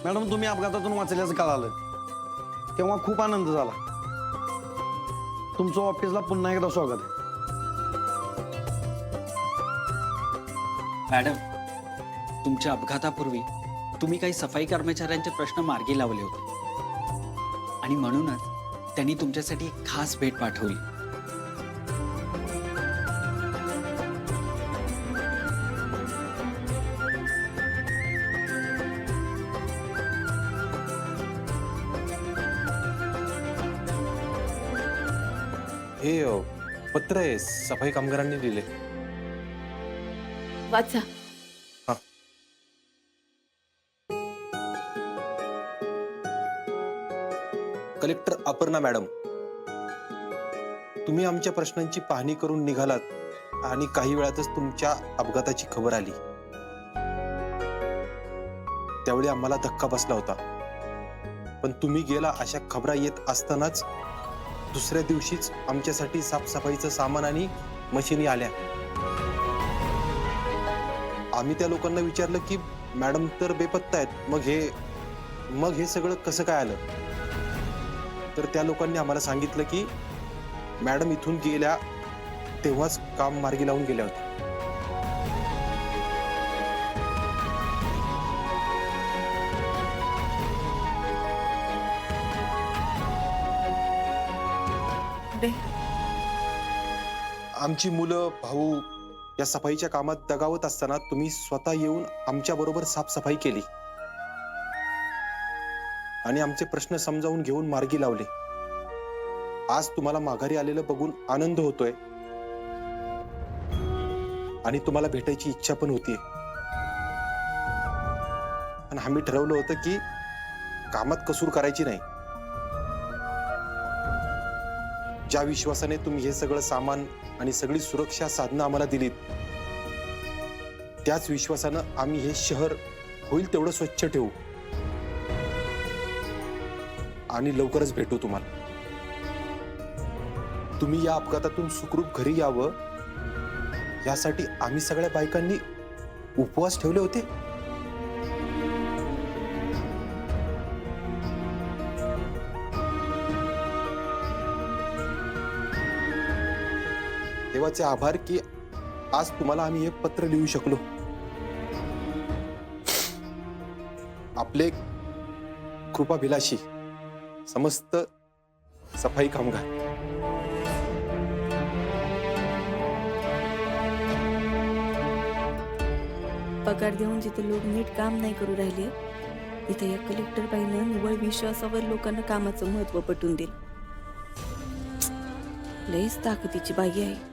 Madam तुम्ही अपघातातून वाचल्याचं कळालं तेव्हा खूप आनंद झाला. तुमचं ऑफिसला पुन्हा एकदा स्वागत आहे. मॅडम, तुमच्या अपघातापूर्वी तुम्ही काही सफाई कर्मचाऱ्यांचे प्रश्न मार्गी लावले होते आणि म्हणूनच त्यांनी तुमच्यासाठी एक खास भेट पाठवली. हे पत्र आहे सफाई कामगारांनी दिले. वाचा. हा. कलेक्टर अपर्णा मॅडम, तुम्ही आमच्या प्रश्नांची पाहणी करून निघालात आणि काही वेळातच तुमच्या अपघाताची खबर आली. त्यावेळी आम्हाला धक्का बसला होता, पण तुम्ही गेला अशा खबरा येत असतानाच दुसऱ्या दिवशीच आमच्यासाठी साफसफाईचं सामान आणि मशिनी आल्या. आम्ही त्या लोकांना विचारलं की मॅडम तर बेपत्ता आहेत, मग हे सगळं कसं काय आलं? तर त्या लोकांनी आम्हाला सांगितलं की मॅडम इथून गेल्या तेव्हाच काम मार्गी लावून गेल्या होत्या. आमची मुलं भाऊ या सफाईच्या कामात दगावत असताना तुम्ही स्वतः येऊन आमच्या बरोबर साफसफाई केली आणि आमचे प्रश्न समजावून घेऊन मार्गी लावले. आज तुम्हाला माघारी आलेलं बघून आनंद होतोय आणि तुम्हाला भेटायची इच्छा पण होतीये. पण आम्ही ठरवलं होतं की कामात कसूर करायची नाही. ज्या विश्वासाने तुम्ही हे सगळं सामान आणि सगळी सुरक्षा साधनं आम्हाला दिलीत, त्याच विश्वासानं आम्ही हे शहर होईल तेवढं स्वच्छ ठेवू आणि लवकरच भेटू तुम्हाला. तुम्ही या अपघातातून सुखरूप घरी यावं यासाठी आम्ही सगळ्या बायकांनी उपवास ठेवले होते. देवाचे आभार की आज तुम्हाला आम्ही हे पत्र लिहू शकलो. आपले कृपाभिलाषी समस्त सफाई कामगार. पगार देऊन जिथे लोक नीट काम नाही करू राहिले, तिथे या कलेक्टर बाईनं निव्वळ विश्वासावर लोकांना कामाचं महत्व पटवून दिलं. लयच ताकदीची बाई आहे.